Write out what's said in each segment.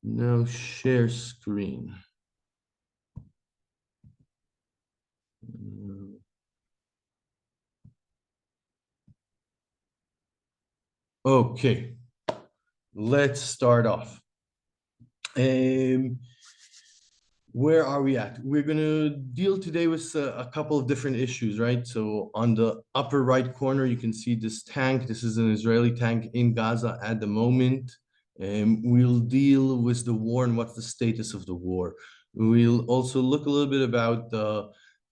Now share screen. Okay, let's start off. Where are we at? We're going to deal today with a couple of different issues, right? So on the upper right corner, you can see this tank. This is an Israeli tank in Gaza at the moment. We'll deal with the war and what's the status of the war. We'll also look a little bit about the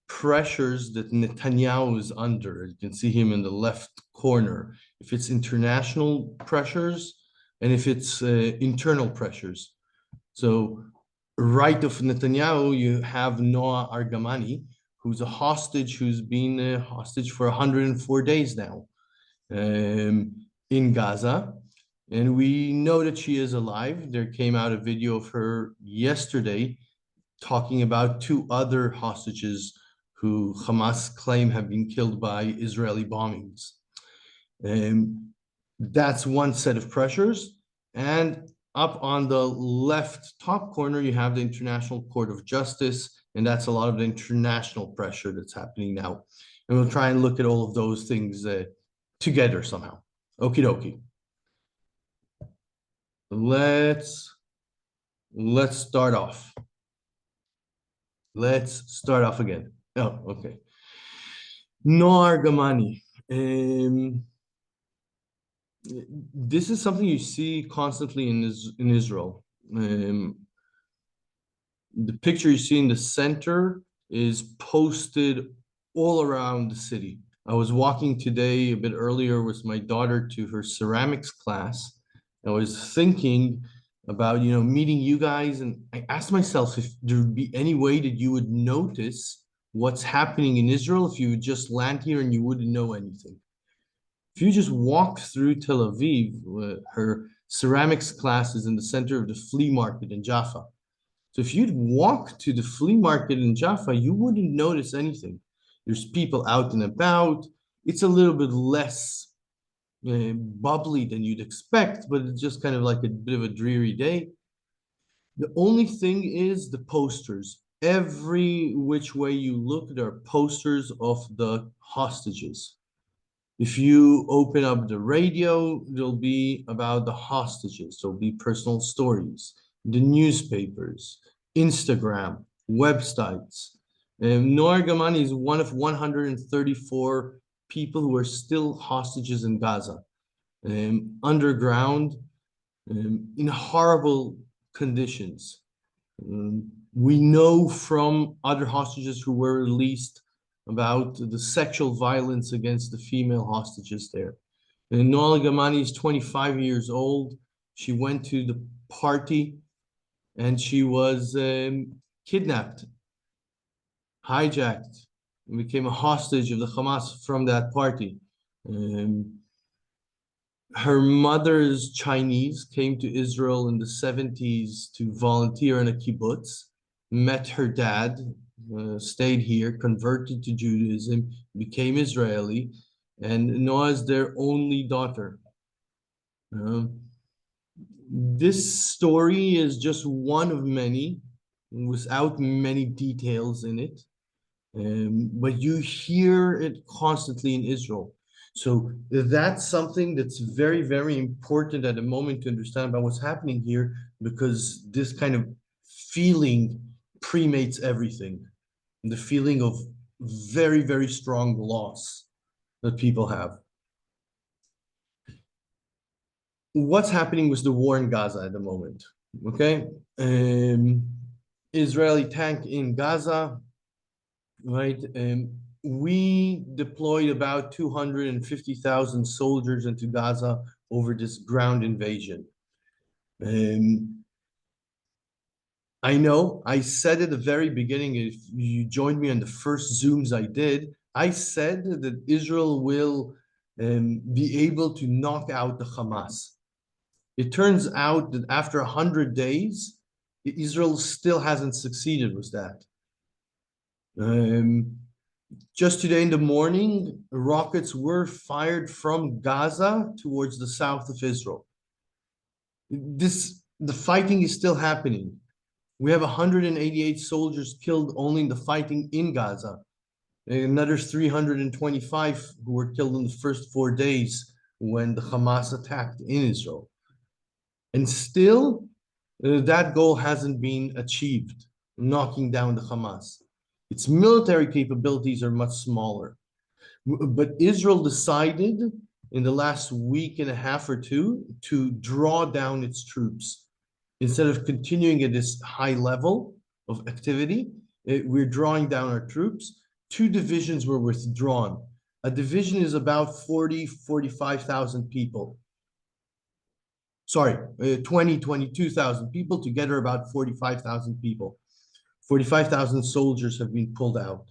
pressures that Netanyahu is under. You can see him in the left corner. If it's international pressures and if it's internal pressures. So right of Netanyahu, you have Noah Argamani, who's a hostage, who's been a hostage for 104 days now in Gaza. And we know that she is alive. There came out a video of her yesterday talking about two other hostages who Hamas claim have been killed by Israeli bombings. That's one set of pressures. And up on the left top corner, you have the International Court of Justice, and that's a lot of the international pressure that's happening now. And we'll try and look at all of those things together somehow. Okie dokie. Let's start off. Let's start off again. Oh, okay. Noar Gamani. This is something you see constantly in Israel. The picture you see in the center is posted all around the city. I was walking today a bit earlier with my daughter to her ceramics class. I was thinking about, meeting you guys, and I asked myself if there would be any way that you would notice what's happening in Israel if you would just land here and you wouldn't know anything. If you just walk through Tel Aviv, her ceramics class is in the center of the flea market in Jaffa. So if you'd walk to the flea market in Jaffa, you wouldn't notice anything. There's people out and about. It's a little bit less bubbly than you'd expect, but it's just kind of like a bit of a dreary day. The only thing is the posters. Every which way you look, there are posters of the hostages. If you open up the radio, there'll be about the hostages. There'll be personal stories, the newspapers, Instagram, websites. Noar Gamani is one of 134 people who are still hostages in Gaza, underground, in horrible conditions. We know from other hostages who were released about the sexual violence against the female hostages there. And Noa Gamani is 25 years old. She went to the party and she was kidnapped, hijacked, and became a hostage of the Hamas from that party. Her mother is Chinese, came to Israel in the 70s to volunteer in a kibbutz, met her dad, stayed here, converted to Judaism, became Israeli, and Noah is their only daughter. This story is just one of many, without many details in it, but you hear it constantly in Israel. So that's something that's very, very important at the moment to understand about what's happening here, because this kind of feeling premates everything. The feeling of very, very strong loss that people have. What's happening with the war in Gaza at the moment? Okay. Israeli tank in Gaza, right? We deployed about 250,000 soldiers into Gaza over this ground invasion. I know I said at the very beginning, if you joined me on the first Zooms I did, I said that Israel will be able to knock out the Hamas. It turns out that after 100 days, Israel still hasn't succeeded with that. Just today in the morning, rockets were fired from Gaza towards the south of Israel. This The fighting is still happening. We have 188 soldiers killed only in the fighting in Gaza. Another 325 who were killed in the first 4 days when the Hamas attacked in Israel. And still, that goal hasn't been achieved, knocking down the Hamas. Its military capabilities are much smaller. But Israel decided in the last week and a half or two to draw down its troops. Instead of continuing at this high level of activity, we're drawing down our troops. Two divisions were withdrawn. A division is about 45,000 people. Sorry, 22,000 people, together about 45,000 people. 45,000 soldiers have been pulled out.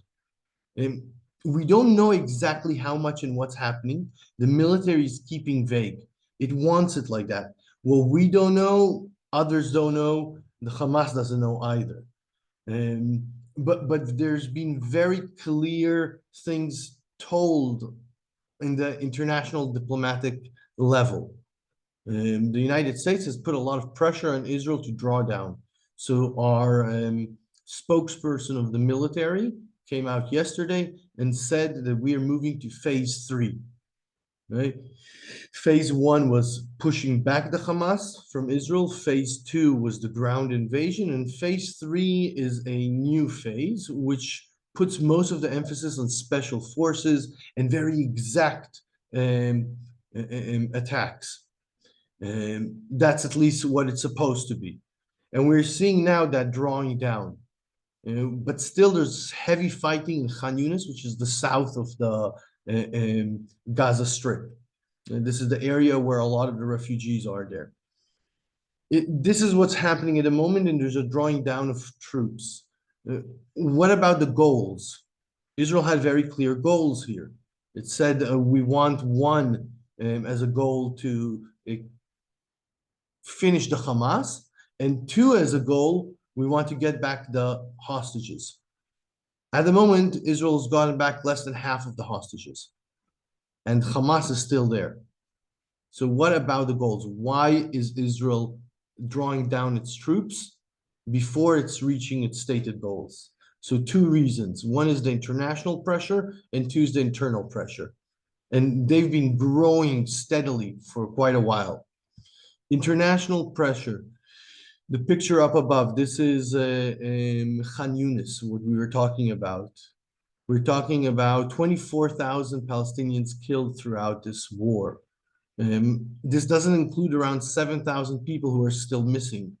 And we don't know exactly how much and what's happening. The military is keeping vague. It wants it like that. Well, we don't know, others don't know, the Hamas doesn't know either. But there's been very clear things told in the international diplomatic level. The United States has put a lot of pressure on Israel to draw down. So our spokesperson of the military came out yesterday and said that we are moving to phase 3. Right? Phase 1 was pushing back the Hamas from Israel. Phase 2 was the ground invasion, and phase 3 is a new phase, which puts most of the emphasis on special forces and very exact attacks. That's at least what it's supposed to be. And we're seeing now that drawing down. But still, there's heavy fighting in Khan Yunis, which is the south of the Gaza Strip. And this is the area where a lot of the refugees are there. This is what's happening at the moment, and there's a drawing down of troops. What about the goals? Israel had very clear goals here. It said we want one as a goal to finish the Hamas, and two as a goal, we want to get back the hostages. At the moment, Israel's gotten back less than half of the hostages, and Hamas is still there. So what about the goals? Why is Israel drawing down its troops before it's reaching its stated goals? So two reasons. One is the international pressure, and two is the internal pressure. And they've been growing steadily for quite a while. International pressure. The picture up above, this is Khan Yunis, what we were talking about. We're talking about 24,000 Palestinians killed throughout this war. This doesn't include around 7,000 people who are still missing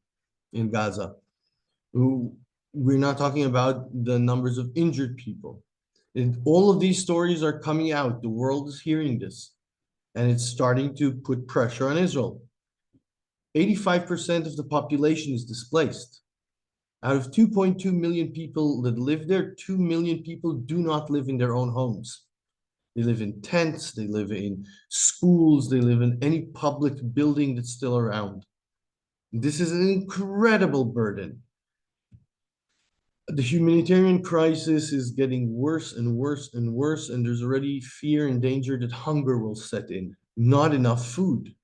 in Gaza. We're not talking about the numbers of injured people. And all of these stories are coming out. The world is hearing this, and it's starting to put pressure on Israel. 85% of the population is displaced. Out of 2.2 million people that live there, 2 million people do not live in their own homes. They live in tents, they live in schools, they live in any public building that's still around. This is an incredible burden. The humanitarian crisis is getting worse and worse and worse, and there's already fear and danger that hunger will set in. Not enough food.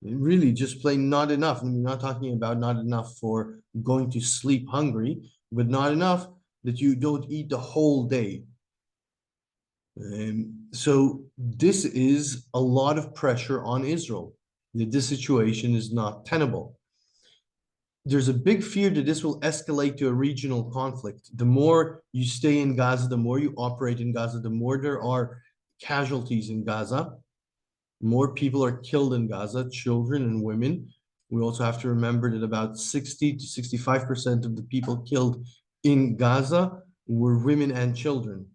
Really, just plain not enough. And we're not talking about not enough for going to sleep hungry, but not enough that you don't eat the whole day. So this is a lot of pressure on Israel, that this situation is not tenable. There's a big fear that this will escalate to a regional conflict. The more you stay in Gaza, the more you operate in Gaza, the more there are casualties in Gaza. More people are killed in Gaza, children and women. We also have to remember that about 60 to 65% of the people killed in Gaza were women and children.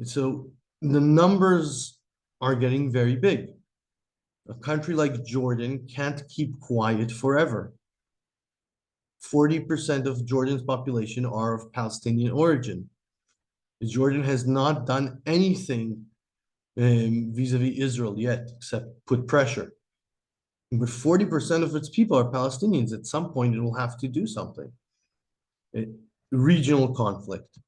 So the numbers are getting very big. A country like Jordan can't keep quiet forever. 40% of Jordan's population are of Palestinian origin. Jordan has not done anything vis-a-vis Israel yet, except put pressure. But 40% of its people are Palestinians. At some point, it will have to do something. Regional conflict.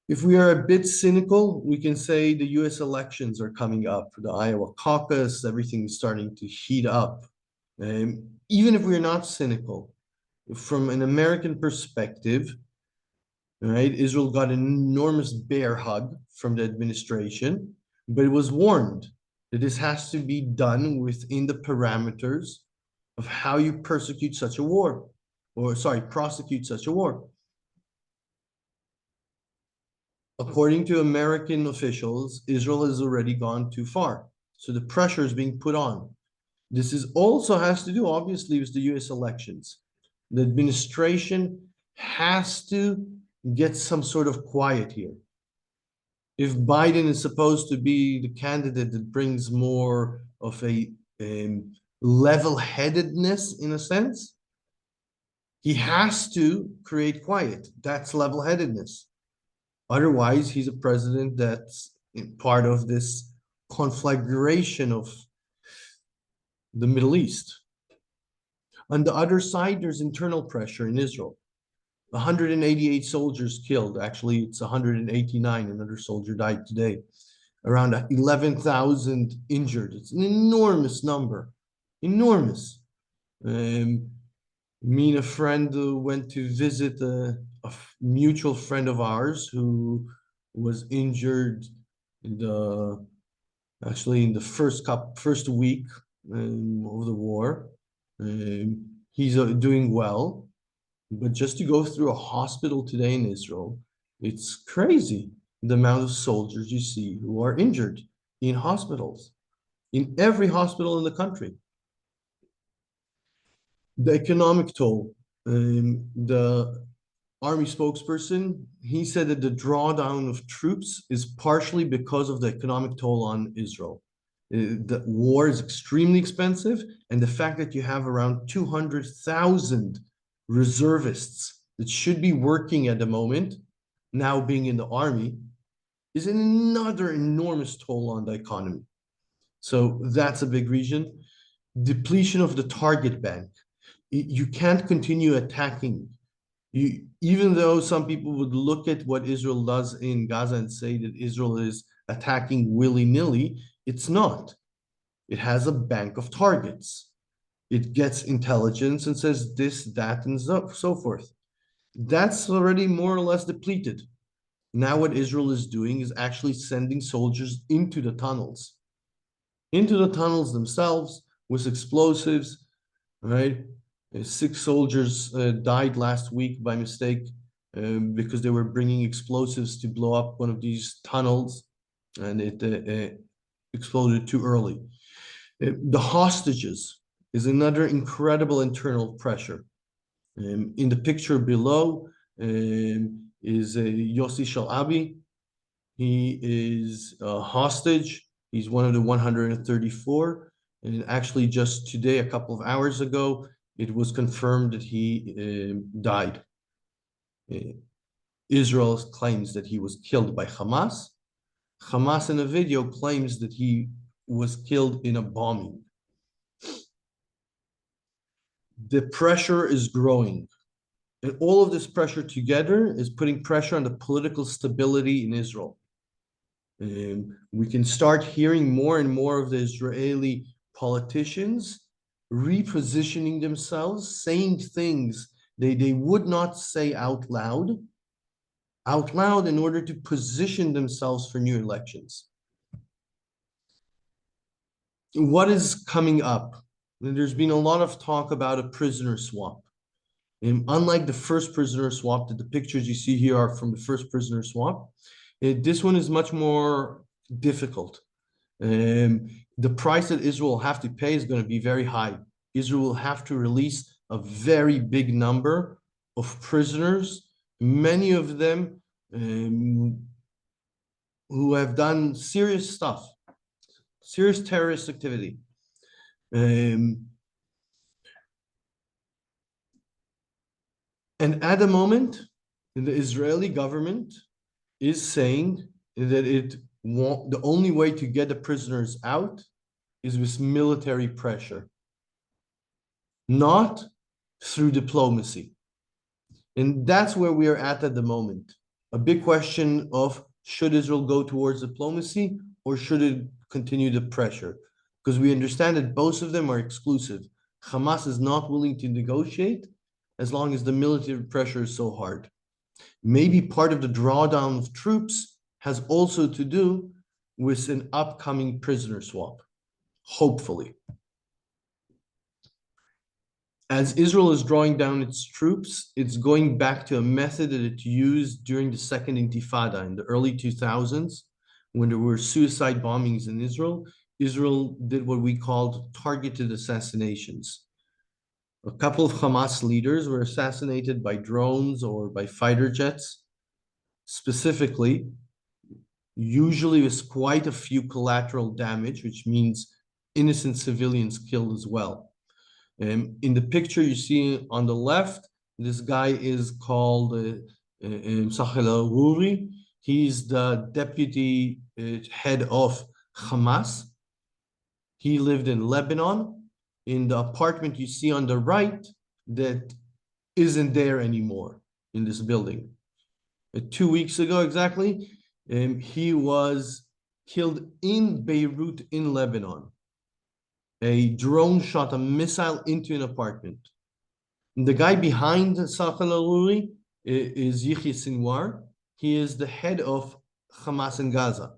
If we are a bit cynical, we can say the US elections are coming up, the Iowa caucus, everything is starting to heat up. Even if we're not cynical, from an American perspective, right, Israel got an enormous bear hug from the administration, but it was warned that this has to be done within the parameters of how you persecute such a war, or sorry, prosecute such a war. According to American officials, Israel has already gone too far. So the pressure is being put on. This is also has to do, obviously, with the US elections. The administration has to get some sort of quiet here. If Biden is supposed to be the candidate that brings more of a level-headedness in a sense, he has to create quiet. That's level-headedness. Otherwise, he's a president that's part of this conflagration of the Middle East. On the other side, there's internal pressure in Israel. 188 soldiers killed. Actually, it's 189. Another soldier died today. Around 11,000 injured. It's an enormous number. Enormous. Me and a friend went to visit a mutual friend of ours who was injured in the actually in the first week of the war. He's doing well, but just to go through a hospital today in Israel, it's crazy the amount of soldiers you see who are injured in hospitals, in every hospital in the country. The economic toll, the army spokesperson, he said that the drawdown of troops is partially because of the economic toll on Israel. The war is extremely expensive, and the fact that you have around 200,000 reservists that should be working at the moment, now being in the army, is another enormous toll on the economy. So that's a big reason. Depletion of the target bank. You can't continue attacking. Even though some people would look at what Israel does in Gaza and say that Israel is attacking willy-nilly, it's not. It has a bank of targets. It gets intelligence and says this, that, and so forth. That's already more or less depleted. Now what Israel is doing is actually sending soldiers into the tunnels themselves with explosives, right? 6 soldiers died last week by mistake because they were bringing explosives to blow up one of these tunnels, and it exploded too early. The hostages is another incredible internal pressure. In the picture below is Yossi Shalabi. He is a hostage. He's one of the 134. And actually, just today, a couple of hours ago, it was confirmed that he died. Israel claims that he was killed by Hamas. Hamas in a video claims that he was killed in a bombing. The pressure is growing. And all of this pressure together is putting pressure on the political stability in Israel. We can start hearing more and more of the Israeli politicians repositioning themselves, saying things they would not say out loud in order to position themselves for new elections. What is coming up? There's been a lot of talk about a prisoner swap. And unlike the first prisoner swap, that the pictures you see here are from the first prisoner swap, this one is much more difficult. The price that Israel will have to pay is going to be very high. Israel will have to release a very big number of prisoners, many of them who have done serious stuff, serious terrorist activity. And at the moment, the Israeli government is saying that the only way to get the prisoners out is with military pressure, not through diplomacy. And that's where we are at the moment. A big question of should Israel go towards diplomacy or should it continue the pressure? Because we understand that both of them are exclusive. Hamas is not willing to negotiate as long as the military pressure is so hard. Maybe part of the drawdown of troops has also to do with an upcoming prisoner swap, hopefully. As Israel is drawing down its troops, it's going back to a method that it used during the Second Intifada in the early 2000s, when there were suicide bombings in Israel. Israel did what we called targeted assassinations. A couple of Hamas leaders were assassinated by drones or by fighter jets. Specifically, usually with quite a few collateral damage, which means innocent civilians killed as well. In the picture you see on the left, this guy is called Sahel al-Ghuri. He's the deputy head of Hamas. He lived in Lebanon. In the apartment you see on the right, that isn't there anymore in this building. 2 weeks ago exactly, he was killed in Beirut in Lebanon. A drone shot a missile into an apartment. The guy behind Sahel al-Ghuri is Yahya Sinwar. He is the head of Hamas in Gaza.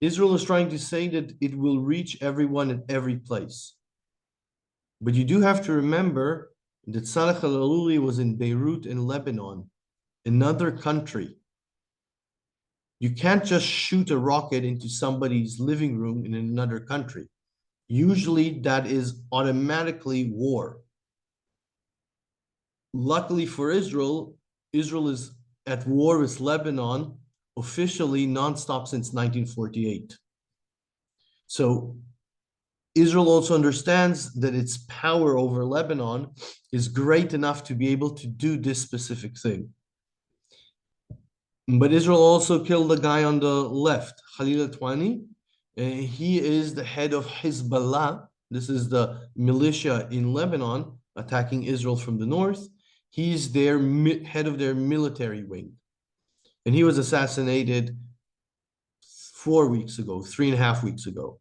Israel is trying to say that it will reach everyone at every place. But you do have to remember that Saleh al-Ghuri was in Beirut in Lebanon, another country. You can't just shoot a rocket into somebody's living room in another country. Usually that is automatically war. Luckily for Israel, Israel is at war with Lebanon officially nonstop since 1948. So Israel also understands that its power over Lebanon is great enough to be able to do this specific thing. But Israel also killed the guy on the left, Khalil Atwani. He is the head of Hezbollah. This is the militia in Lebanon attacking Israel from the north. He's their head of their military wing. And he was assassinated 4 weeks ago, 3.5 weeks ago.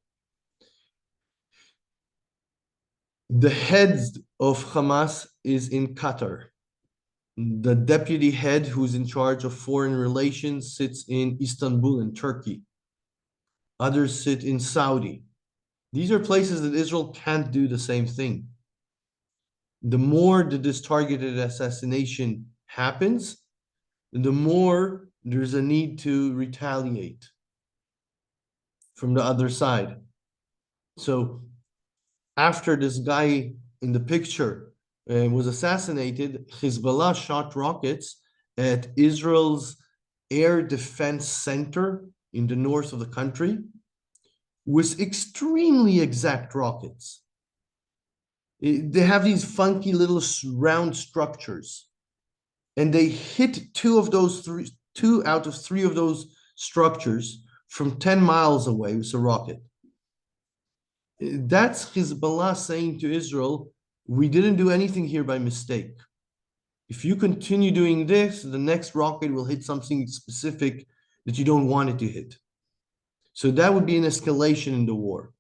The head of Hamas is in Qatar. The deputy head who's in charge of foreign relations sits in Istanbul in Turkey. Others sit in Saudi. These are places that Israel can't do the same thing. The more that this targeted assassination happens, the more there's a need to retaliate from the other side. So after this guy in the picture was assassinated, Hezbollah shot rockets at Israel's air defense center in the north of the country with extremely exact rockets. They have these funky little round structures, and they hit two out of three of those structures from 10 miles away with a rocket. That's Hezbollah saying to Israel, we didn't do anything here by mistake. If you continue doing this, the next rocket will hit something specific that you don't want it to hit. So that would be an escalation in the war.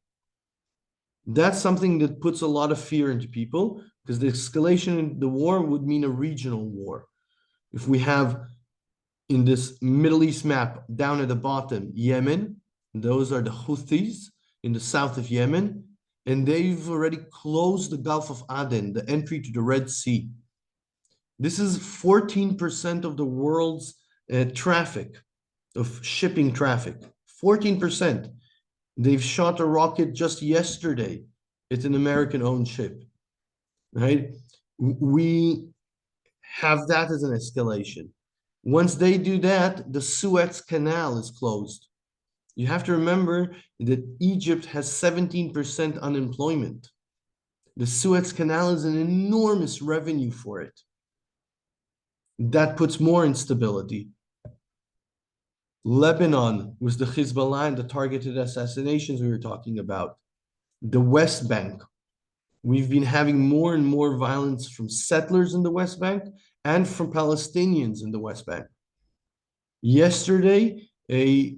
That's something that puts a lot of fear into people, because the escalation in the war would mean a regional war. If we have in this Middle East map down at the bottom, Yemen, those are the Houthis in the south of Yemen, and they've already closed the Gulf of Aden, the entry to the Red Sea. This is 14% of the world's traffic, of shipping traffic, 14%. They've shot a rocket just yesterday. It's an American-owned ship, right? We have that as an escalation. Once they do that, the Suez Canal is closed. You have to remember that Egypt has 17% unemployment. The Suez Canal is an enormous revenue for it. That puts more instability. Lebanon was the Hezbollah and the targeted assassinations we were talking about. The West Bank. We've been having more and more violence from settlers in the West Bank and from Palestinians in the West Bank. Yesterday, a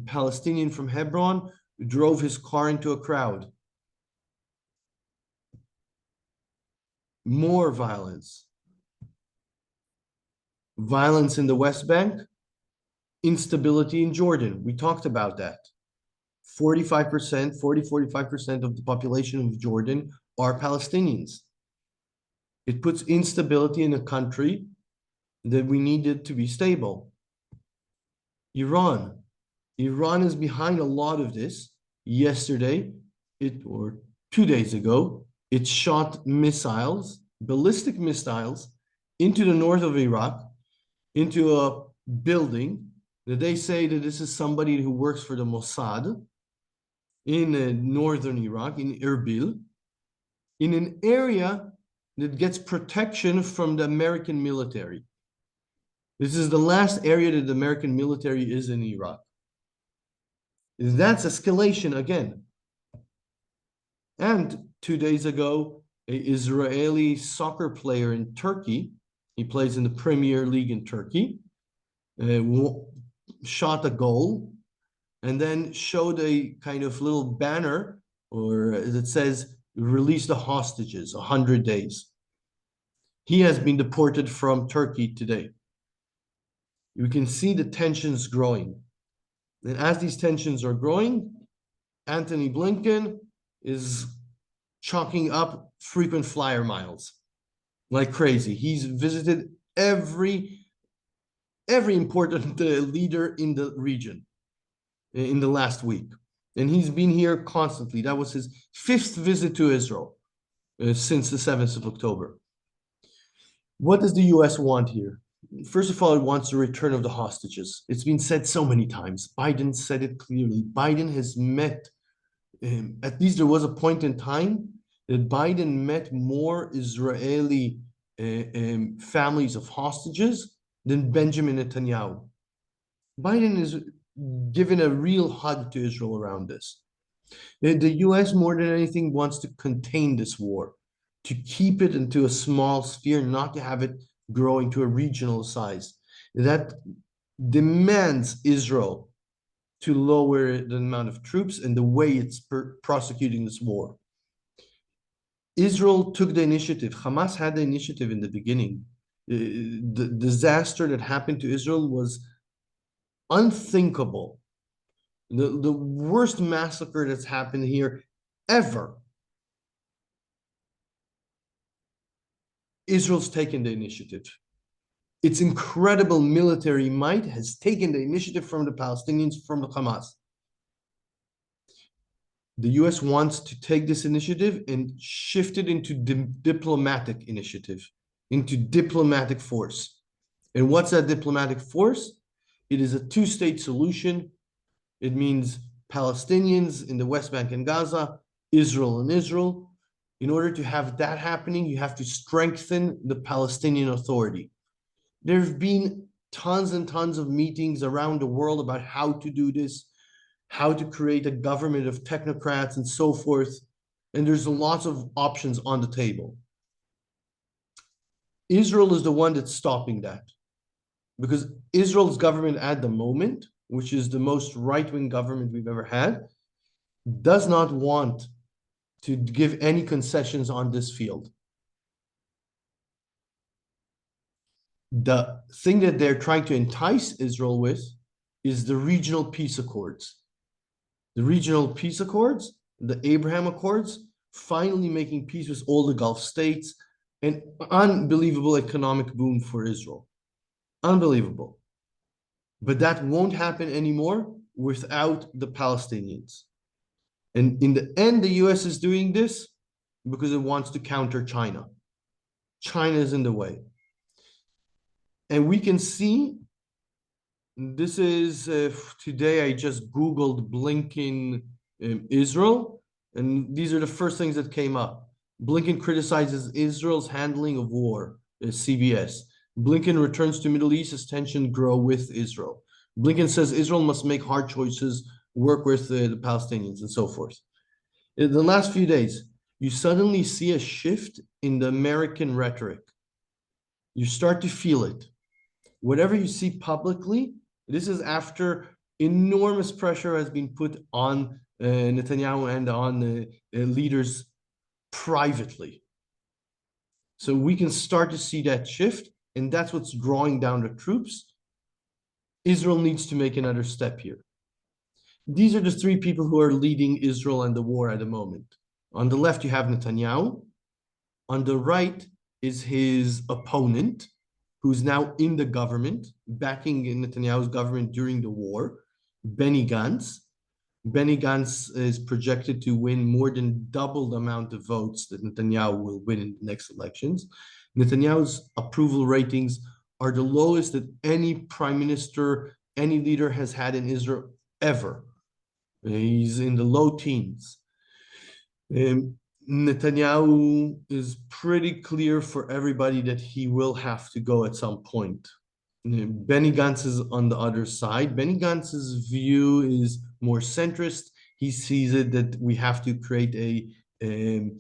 Palestinian from Hebron drove his car into a crowd. more violence. Violence in the West Bank, instability in Jordan. We talked about that. 45%, 45% of the population of Jordan are Palestinians. It puts instability in a country that we needed to be stable. Iran. Iran is behind a lot of this. Yesterday, or 2 days ago, it shot missiles, ballistic missiles, into the north of Iraq, into a building that they say that this is somebody who works for the Mossad in northern Iraq, in Erbil, in an area that gets protection from the American military. This is the last area that the American military is in Iraq. That's escalation again. And 2 days ago, an Israeli soccer player in Turkey, he plays in the Premier League in Turkey, shot a goal and then showed a kind of little banner that says, release the hostages, 100 days. He has been deported from Turkey today. You can see the tensions growing. And as these tensions are growing, Antony Blinken is chalking up frequent flyer miles like crazy. He's visited every important leader in the region in the last week. And he's been here constantly. That was his 5th visit to Israel since the 7th of October. What does the US want here? First of all, it wants the return of the hostages. It's been said so many times. Biden said it clearly. Biden has met, at least there was a point in time that Biden met more Israeli families of hostages than Benjamin Netanyahu. Biden is giving a real hug to Israel around this. The US, more than anything, wants to contain this war, to keep it into a small sphere, not to have it growing to a regional size. That demands Israel to lower the amount of troops and the way it's prosecuting this war. Israel took the initiative. Hamas had the initiative in the beginning. The disaster that happened to Israel was unthinkable. The worst massacre that's happened here ever. Israel's taken the initiative. Its incredible military might has taken the initiative from the Palestinians, from the Hamas. The US wants to take this initiative and shift it into diplomatic initiative, into diplomatic force. And what's that diplomatic force? It is a two-state solution. It means Palestinians in the West Bank and Gaza, Israel and Israel. In order to have that happening, you have to strengthen the Palestinian Authority. There have been tons and tons of meetings around the world about how to do this, how to create a government of technocrats and so forth. And there's lots of options on the table. Israel is the one that's stopping that, because Israel's government at the moment, which is the most right-wing government we've ever had, does not want to give any concessions on this field. The thing that they're trying to entice Israel with is the regional peace accords. The regional peace accords, the Abraham Accords, finally making peace with all the Gulf states, an unbelievable economic boom for Israel. Unbelievable. But that won't happen anymore without the Palestinians. And in the end, the US is doing this because it wants to counter China. China is in the way. And we can see, this is, today I just Googled Blinken Israel, and these are the first things that came up. Blinken criticizes Israel's handling of war, CBS. Blinken returns to Middle East as tensions grow with Israel. Blinken says Israel must make hard choices, work with the Palestinians, and so forth. In the last few days, you suddenly see a shift in the American rhetoric. You start to feel it. Whatever you see publicly, this is after enormous pressure has been put on Netanyahu and on leaders privately. So we can start to see that shift, and that's what's drawing down the troops. Israel needs to make another step here. These are the three people who are leading Israel and the war at the moment. On the left, you have Netanyahu. On the right is his opponent, who's now in the government, backing Netanyahu's government during the war, Benny Gantz. Benny Gantz is projected to win more than double the amount of votes that Netanyahu will win in the next elections. Netanyahu's approval ratings are the lowest that any prime minister, any leader has had in Israel ever. He's in the low teens. Netanyahu is pretty clear for everybody that he will have to go at some point. Benny Gantz is on the other side. Benny Gantz's view is more centrist. He sees it that we have to create a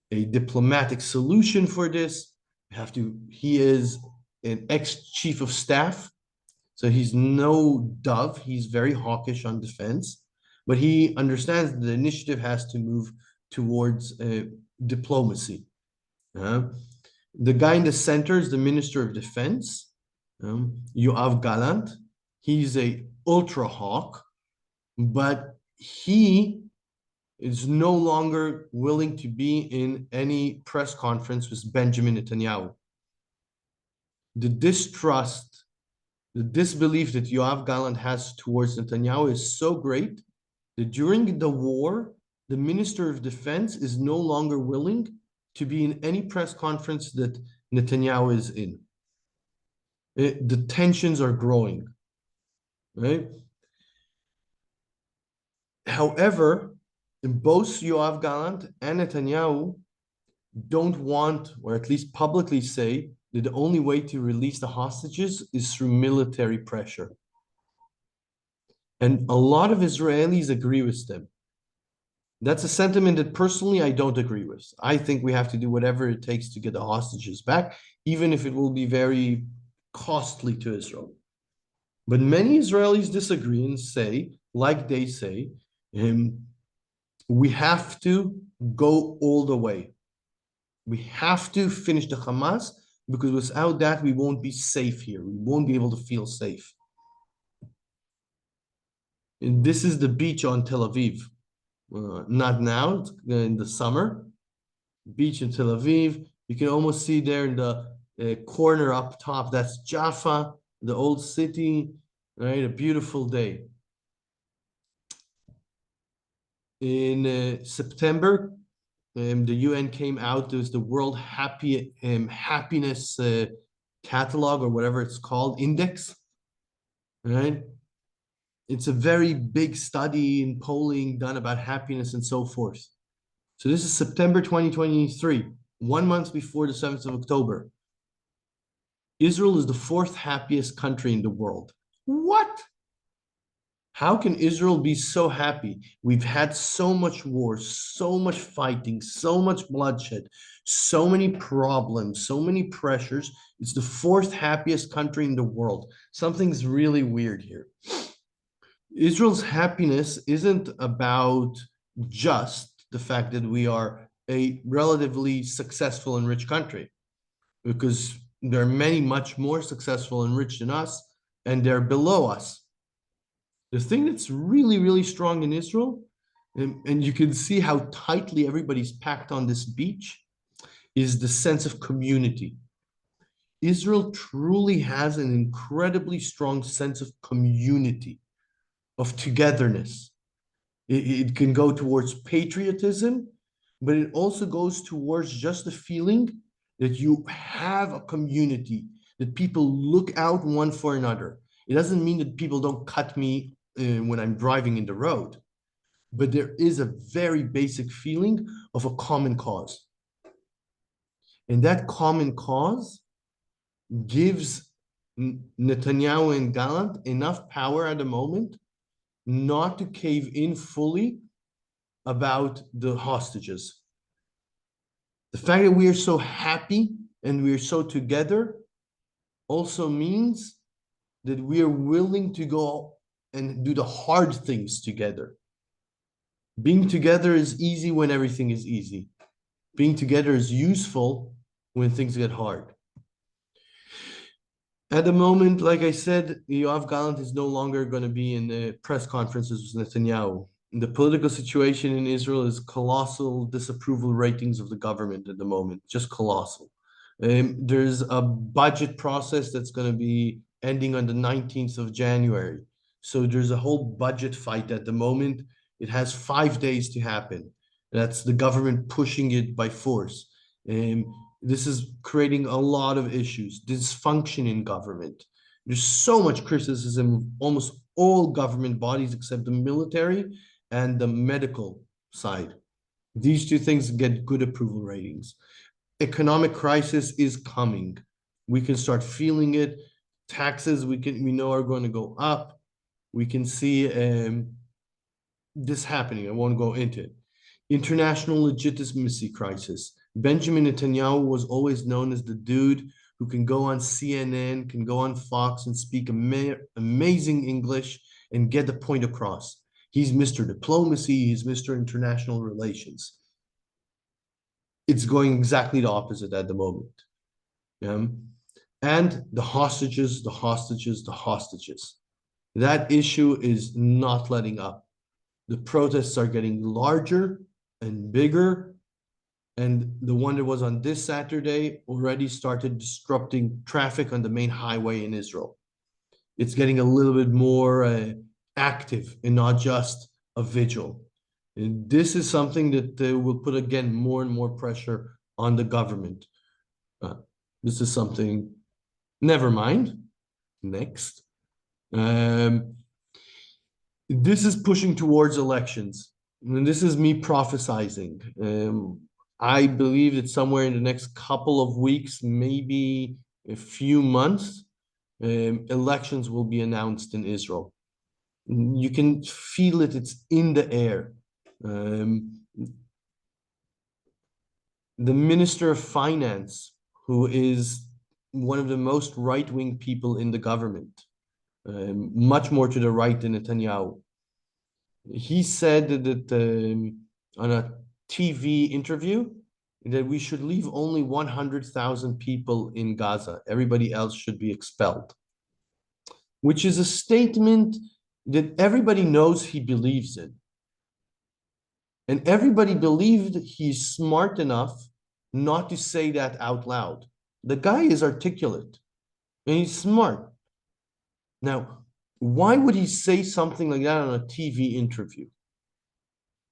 diplomatic solution for this. He is an ex-chief of staff, so he's no dove. He's very hawkish on defense, but he understands that the initiative has to move towards diplomacy. The guy in the center is the Minister of Defense, Yoav Gallant. He's a ultra hawk, but he is no longer willing to be in any press conference with Benjamin Netanyahu. The distrust, the disbelief that Yoav Gallant has towards Netanyahu is so great that during the war, the Minister of Defense is no longer willing to be in any press conference that Netanyahu is in. The tensions are growing, right? However, both Yoav Gallant and Netanyahu don't want, or at least publicly say, that the only way to release the hostages is through military pressure. And a lot of Israelis agree with them. That's a sentiment that personally I don't agree with. I think we have to do whatever it takes to get the hostages back, even if it will be very costly to Israel. But many Israelis disagree and say, like they say, we have to go all the way. We have to finish the Hamas, because without that, we won't be safe here. We won't be able to feel safe. And this is the beach on Tel Aviv. Not now, it's in the summer. Beach in Tel Aviv. You can almost see there in the corner up top, that's Jaffa, the old city, right? A beautiful day. In September, the UN came out, there's the World Happiness Catalog, or whatever it's called, index, right? It's a very big study and polling done about happiness and so forth. So this is September 2023, 1 month before the 7th of October. Israel is the 4th happiest country in the world. What? How can Israel be so happy? We've had so much war, so much fighting, so much bloodshed, so many problems, so many pressures. It's the 4th happiest country in the world. Something's really weird here. Israel's happiness isn't about just the fact that we are a relatively successful and rich country, because there are many much more successful and rich than us, and they're below us. The thing that's really, really strong in Israel, and you can see how tightly everybody's packed on this beach, is the sense of community. Israel truly has an incredibly strong sense of community, of togetherness. It can go towards patriotism, but it also goes towards just the feeling that you have a community, that people look out one for another. It doesn't mean that people don't cut me when I'm driving in the road, but there is a very basic feeling of a common cause. And that common cause gives Netanyahu and Gallant enough power at the moment not to cave in fully about the hostages. The fact that we are so happy and we are so together also means that we are willing to go and do the hard things together. Being together is easy when everything is easy. Being together is useful when things get hard. At the moment, like I said, Yoav Gallant is no longer going to be in the press conferences with Netanyahu. The political situation in Israel is colossal disapproval ratings of the government at the moment, just colossal. There's a budget process that's going to be ending on the 19th of January. So there's a whole budget fight at the moment. It has 5 days to happen. That's the government pushing it by force. This is creating a lot of issues, dysfunction in government. There's so much criticism of almost all government bodies except the military and the medical side. These two things get good approval ratings. Economic crisis is coming. We can start feeling it. Taxes we know are going to go up. We can see this happening. I won't go into it. International legitimacy crisis. Benjamin Netanyahu was always known as the dude who can go on CNN, can go on Fox and speak amazing English and get the point across. He's Mr. Diplomacy, he's Mr. International Relations. It's going exactly the opposite at the moment. And the hostages, the hostages, the hostages. That issue is not letting up. The protests are getting larger and bigger. And the one that was on this Saturday already started disrupting traffic on the main highway in Israel. It's getting a little bit more active and not just a vigil. And this is something that will put, again, more and more pressure on the government. This is something, never mind. Next. This is pushing towards elections. And this is me prophesizing. I believe that somewhere in the next couple of weeks, maybe a few months, elections will be announced in Israel. You can feel it, it's in the air. The Minister of Finance, who is one of the most right-wing people in the government, much more to the right than Netanyahu. He said that on a TV interview that we should leave only 100,000 people in Gaza. Everybody else should be expelled, which is a statement that everybody knows he believes in. And everybody believed he's smart enough not to say that out loud. The guy is articulate and he's smart. Now, why would he say something like that on a TV interview?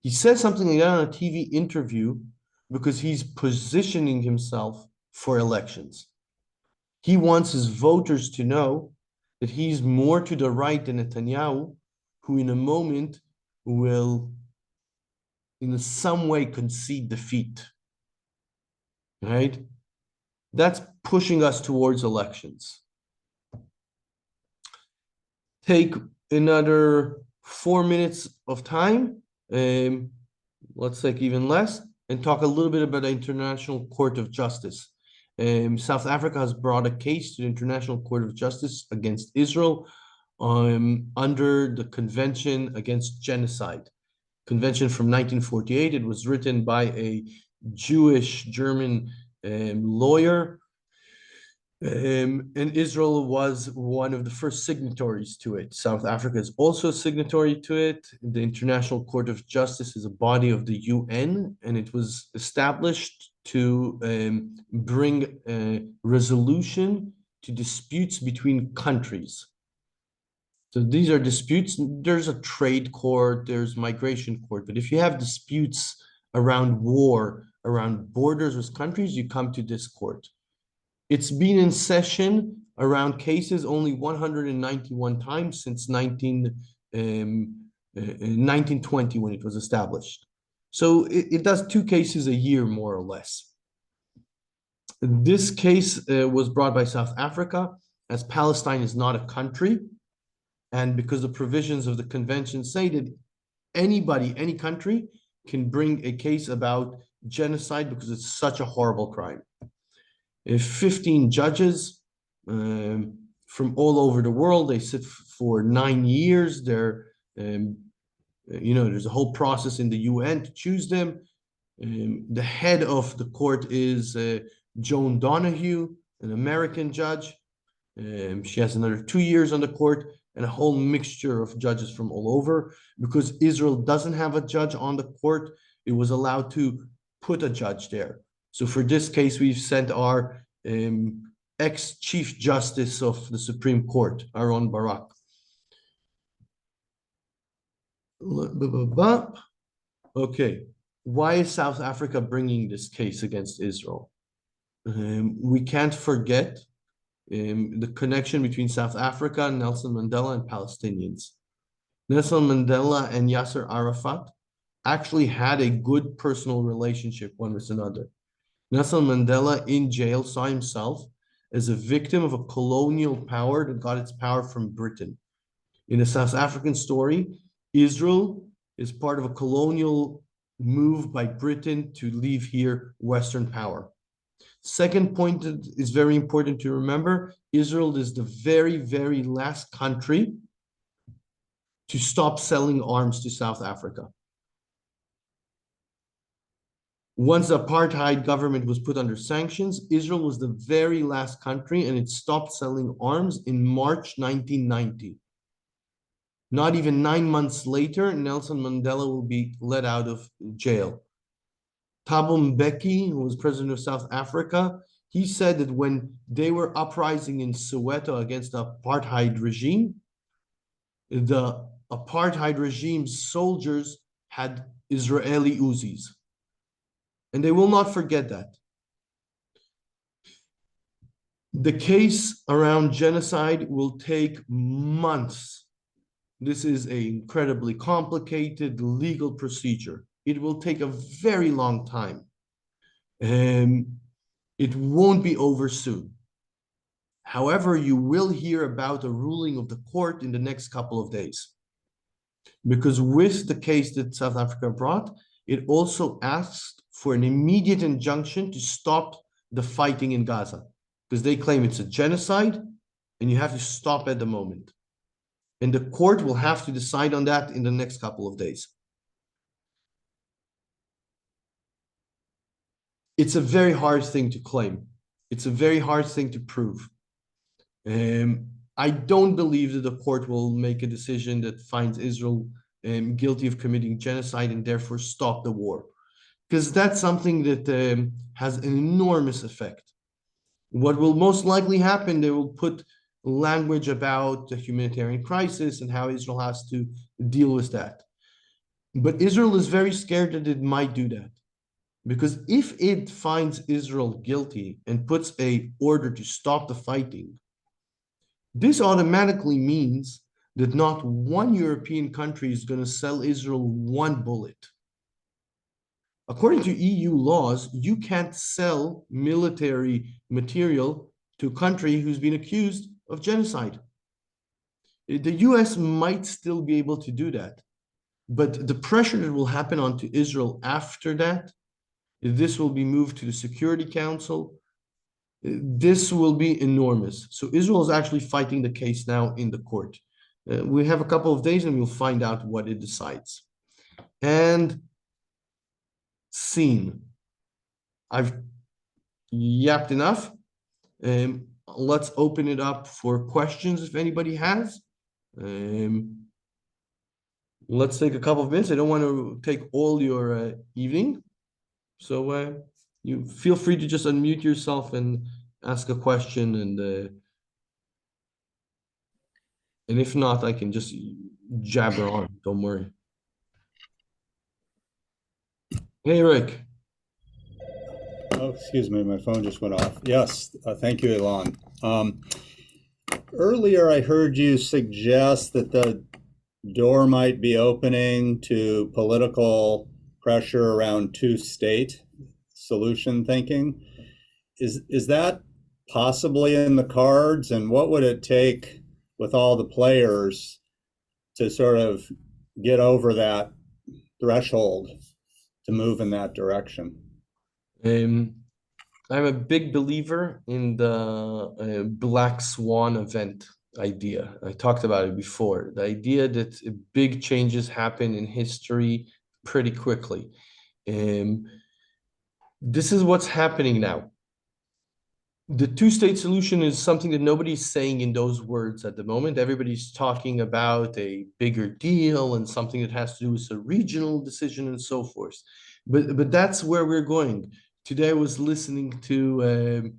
He says something like that on a TV interview because he's positioning himself for elections. He wants his voters to know that he's more to the right than Netanyahu, who in a moment will in some way concede defeat. Right? That's pushing us towards elections. Take another 4 minutes of time, let's take even less, and talk a little bit about the International Court of Justice. South Africa has brought a case to the International Court of Justice against Israel under the Convention Against Genocide. Convention from 1948. It was written by a Jewish German lawyer. And Israel was one of the first signatories to it. South Africa is also a signatory to it. The International Court of Justice is a body of the UN, and it was established to bring a resolution to disputes between countries. So these are disputes. There's a trade court, there's migration court, but if you have disputes around war, around borders with countries, you come to this court. It's been in session around cases only 191 times since 1920 when it was established. So it does 2 cases a year, more or less. This case was brought by South Africa, as Palestine is not a country, and because the provisions of the convention say that anybody, any country, can bring a case about genocide because it's such a horrible crime. 15 judges from all over the world, they sit for 9 years. They're, there's a whole process in the UN to choose them. The head of the court is Joan Donahue, an American judge. She has another 2 years on the court and a whole mixture of judges from all over. Because Israel doesn't have a judge on the court, it was allowed to put a judge there. So for this case, we've sent our ex-Chief Justice of the Supreme Court, Aaron Barak. Okay, why is South Africa bringing this case against Israel? We can't forget the connection between South Africa, Nelson Mandela, and Palestinians. Nelson Mandela and Yasser Arafat actually had a good personal relationship one with another. Nelson Mandela in jail saw himself as a victim of a colonial power that got its power from Britain. In the South African story, Israel is part of a colonial move by Britain to leave here Western power. Second point that is very important to remember, Israel is the very, very last country to stop selling arms to South Africa. Once the apartheid government was put under sanctions, Israel was the very last country and it stopped selling arms in March 1990. Not even 9 months later, Nelson Mandela will be let out of jail. Thabo Mbeki, who was president of South Africa, he said that when they were uprising in Soweto against the apartheid regime, the apartheid regime's soldiers had Israeli Uzis. And they will not forget that. The case around genocide will take months. This is an incredibly complicated legal procedure. It will take a very long time. It won't be over soon. However, you will hear about a ruling of the court in the next couple of days. Because with the case that South Africa brought, it also asked for an immediate injunction to stop the fighting in Gaza, because they claim it's a genocide and you have to stop at the moment. And the court will have to decide on that in the next couple of days. It's a very hard thing to claim. It's a very hard thing to prove. I don't believe that the court will make a decision that finds Israel guilty of committing genocide and therefore stop the war, because that's something that has an enormous effect. What will most likely happen, they will put language about the humanitarian crisis and how Israel has to deal with that. But Israel is very scared that it might do that. Because if it finds Israel guilty and puts an order to stop the fighting, this automatically means that not one European country is going to sell Israel one bullet. According to EU laws, you can't sell military material to a country who's been accused of genocide. The US might still be able to do that, but the pressure that will happen onto Israel after that, this will be moved to the Security Council. This will be enormous. So Israel is actually fighting the case now in the court. We have a couple of days and we'll find out what it decides. And scene. I've yapped enough. Let's open it up for questions if anybody has. Let's take a couple of minutes. I don't want to take all your evening. So you feel free to just unmute yourself and ask a question, and if not, I can just jabber on. Don't worry. Hey, Rick. Oh, excuse me, my phone just went off. Yes, thank you, Elon. Earlier, I heard you suggest that the door might be opening to political pressure around two-state solution thinking. Is that possibly in the cards? And what would it take with all the players to sort of get over that threshold to move in that direction? I'm a big believer in the black swan event idea. I talked about it before. The idea that big changes happen in history pretty quickly. This is what's happening now. The two-state solution is something that nobody's saying in those words at the moment. Everybody's talking about a bigger deal and something that has to do with a regional decision and so forth. But that's where we're going. Today I was listening to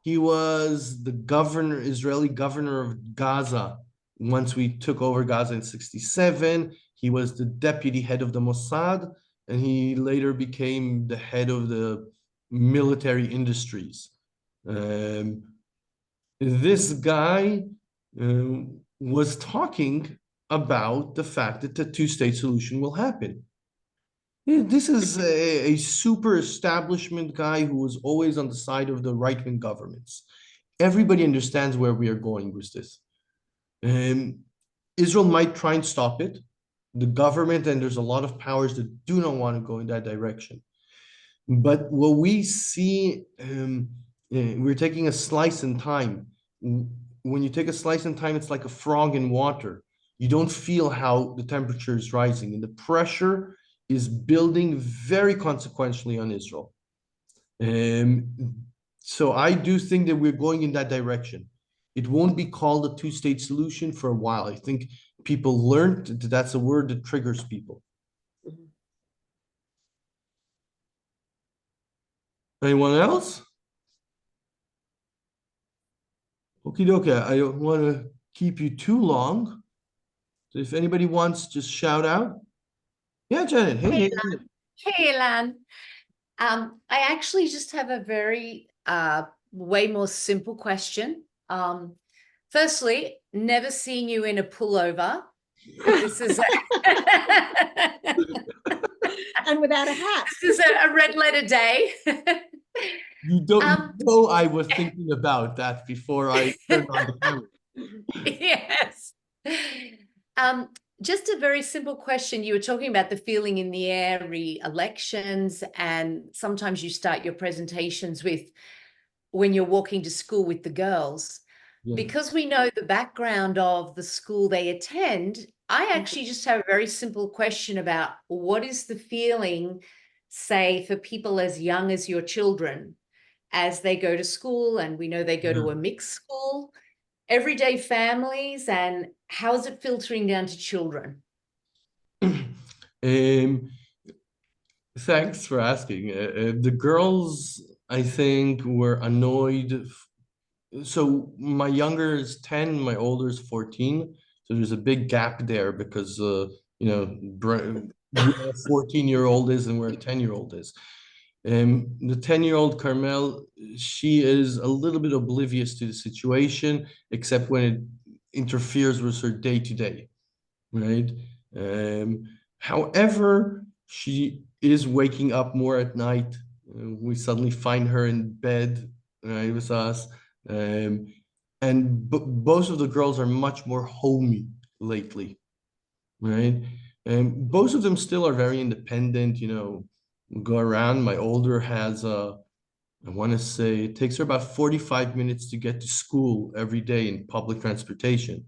he was the governor, Israeli governor of Gaza. Once we took over Gaza in 67, he was the deputy head of the Mossad, and he later became the head of the military industries. Um, this guy was talking about the fact that the two-state solution will happen. Yeah, this is a super establishment guy who was always on the side of the right-wing governments. Everybody understands where we are going with this. Um, Israel might try and stop it. The government, and there's a lot of powers that do not want to go in that direction. But what we see, we're taking a slice in time. When you take a slice in time, it's like a frog in water. You don't feel how the temperature is rising, and the pressure is building very consequentially on Israel. Um, so I do think that we're going in that direction. It won't be called a two-state solution for a while. I think people learned that that's a word that triggers people. Mhm. Anyone else? Okie dokie, I don't want to keep you too long. So if anybody wants, just shout out. Yeah, Janet. Hey, hey, hey. Hey, Elan. I actually just have a very way more simple question. Firstly, never seen you in a pullover. This is And without a hat. this is a red letter day. You don't Um, know I was thinking about that before I turned on the camera. Yes. Um, just a very simple question. You were talking about the feeling in the air, re-elections, and sometimes you start your presentations with when you're walking to school with the girls. Yeah. Because we know the background of the school they attend, I actually just have a very simple question about what is the feeling, say, for people as young as your children as they go to school, and we know they go to a mixed school, everyday families, and how is it filtering down to children? Thanks for asking. The girls, I think, were annoyed. So my younger is 10, my older is 14. So there's a big gap there because, you know, where a 14-year-old is and where a 10-year-old is. The 10-year-old Carmel, she is a little bit oblivious to the situation, except when it interferes with her day to day, right? However, she is waking up more at night. We suddenly find her in bed, right, with us. And both of the girls are much more homey lately, right? And both of them still are very independent, you know, go around. My older has I want to say it takes her about 45 minutes to get to school every day in public transportation.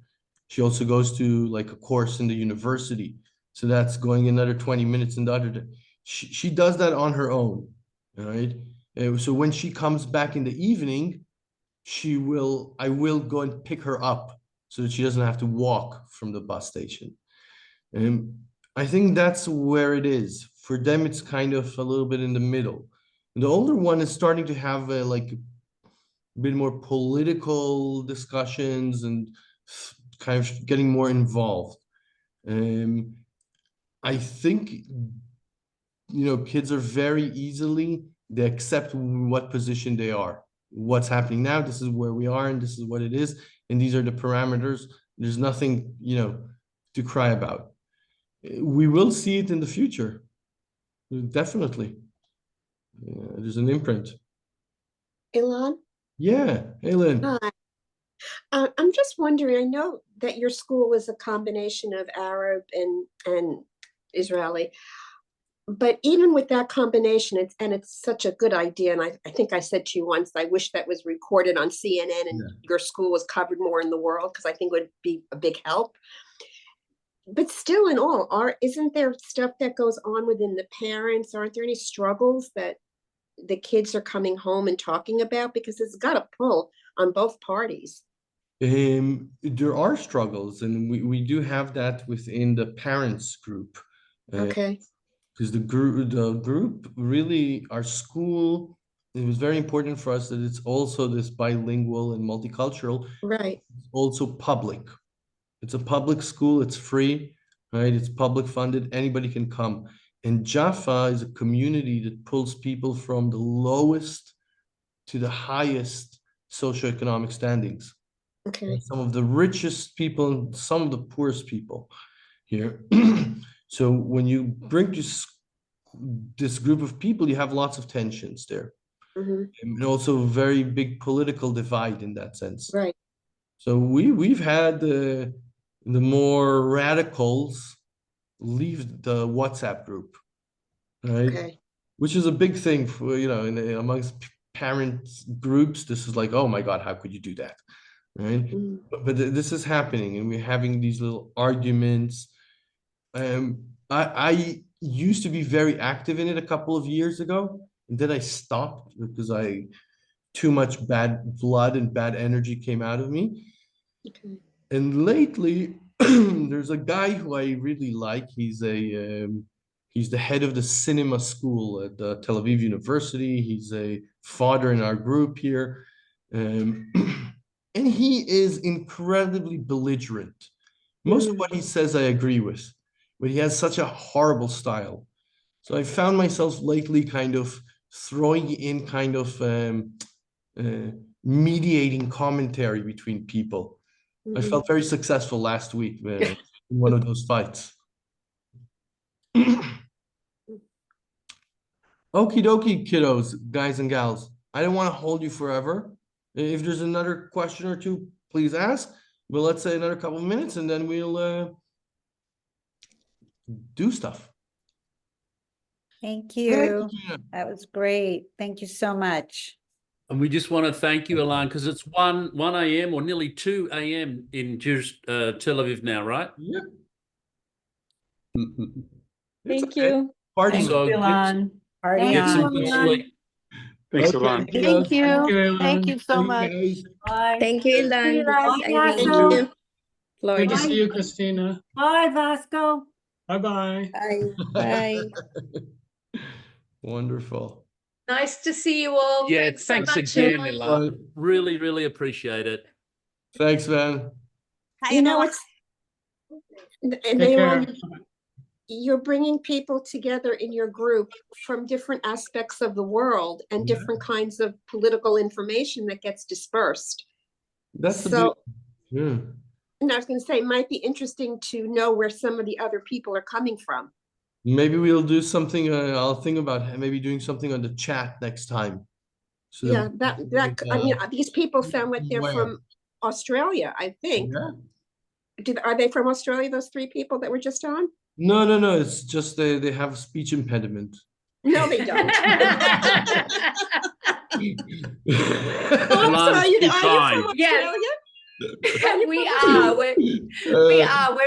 She also goes to like a course in the university. So that's going another 20 minutes in the other day. She does that on her own, all right? So when she comes back in the evening, I will go and pick her up so that she doesn't have to walk from the bus station. And I think that's where it is. For them, it's kind of a little bit in the middle. The older one is starting to have like a bit more political discussions and kind of getting more involved. I think, you know, kids are very easily, they accept what position they are. What's happening now, this is where we are, and this is what it is, and these are the parameters. There's nothing, you know, to cry about. We will see it in the future. Definitely. There's an imprint. Ilan, Yeah, hey Lynn. hi. I'm just wondering, I know that your school is a combination of Arab and Israeli, but even with that combination, it's such a good idea. And I think I said to you once, I wish that was recorded on CNN and Yeah. your school was covered more in the world because I think it would be a big help. But still in all, isn't there stuff that goes on within the parents? Aren't there any struggles that the kids are coming home and talking about? Because it's got a pull on both parties. There are struggles, and we do have that within the parents group. Okay, Because the group really, our school, it was very important for us that it's also this bilingual and multicultural, right. also public. It's a public school, it's free, right? It's public funded, anybody can come. And Jaffa is a community that pulls people from the lowest to the highest socioeconomic standings. Okay. Some of the richest people and some of the poorest people here. So when you bring this group of people, you have lots of tensions there. Hmm. And also a very big political divide in that sense. Right. So we've had the more radicals leave the WhatsApp group, right? Okay. Which is a big thing for, amongst parents groups. This is like, oh my God, how could you do that? Right? Mm. But this is happening, and we're having these little arguments. I used to be very active in it a couple of years ago, and then I stopped because too much bad blood and bad energy came out of me. Okay. And lately, there's a guy who I really like. He's the head of the cinema school at the Tel Aviv University. He's a father in our group here. And he is incredibly belligerent. Most of what he says I agree with, but he has such a horrible style. So I found myself lately kind of throwing in kind of mediating commentary between people. I Mhm. felt very successful last week in one of those fights. Okie dokie, kiddos, guys and gals. I don't want to hold you forever. If there's another question or two, please ask. But let's say another couple of minutes and then we'll do stuff. Thank Thank you. you. That was great. Thank you so much. And we just want to thank you, Ilan, because it's 1 a.m. or nearly 2 a.m. in Tel Aviv now, right? Yeah. Thank you. Party Thanks, mode. Milan. Party Thank Get you, some good on. sleep. Thanks, Okay, Ilan. kiddos. Thank you. Thank you, so Thank you, much. guys. Bye. Thank you, Ilan. Bye, Thank Vasco. you. Good to Bye. see you, Christina. Bye, Vasco. Bye-bye. Bye. Bye. Wonderful. Nice to see you all. Yeah, Thanks so thanks much, again, everyone. Ilan. Bye. Really, really appreciate it. Thanks, man. You know, it's Take Nayron, care. you're bringing people together in your group from different aspects of the world and Yeah. different kinds of political information that gets dispersed. That's the So, yeah. and I was going to say, it might be interesting to know where some of the other people are coming from. Maybe we'll do something. I'll think about maybe doing something on the chat next time. So Yeah, I mean, these people sound like they're where? from Australia, I think. Yeah. Are they from Australia, those three people that were just on? No. It's just they have a speech impediment. No, they don't. Oh, I'm Ilan, sorry, keep are you trying. from Yes. Australia? We are. We are.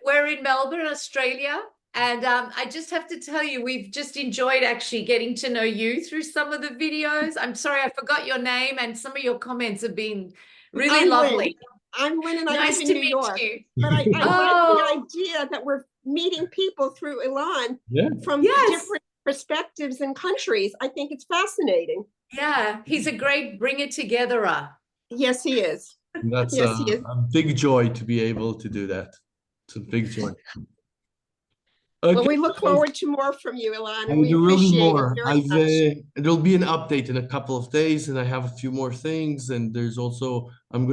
We're in Melbourne, Australia. And I just have to tell you, we've just enjoyed actually getting to know you through some of the videos. I'm sorry, I forgot your name, and some of your comments have been really I'm lovely. Lynn. I'm Lynn and I Nice live to in New meet York. you. But I Oh. like the idea that we're meeting people through Ilan Yeah. from Yes. different perspectives and countries. I think it's fascinating. Yeah, he's a great bringer togetherer. Yes, he is. That's Yes, he is. a big joy to be able to do that. It's a big joy. Okay, Well, we look guys. forward to more from you, Ilan, and And we there will be appreciate it more. very much. There'll be an update in a couple of days, and I have a few more things. And there's also I'm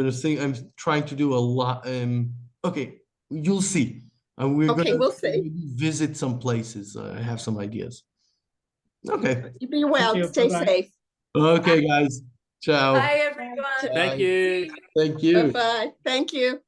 trying to do a lot. Okay, you'll see. And we're Okay, gonna we'll see. visit some places. I have some ideas. Okay. You be well. you. Stay Bye-bye. safe. Okay, guys. Ciao. Bye, everyone. Thank you. Thank you. Bye-bye. Thank you.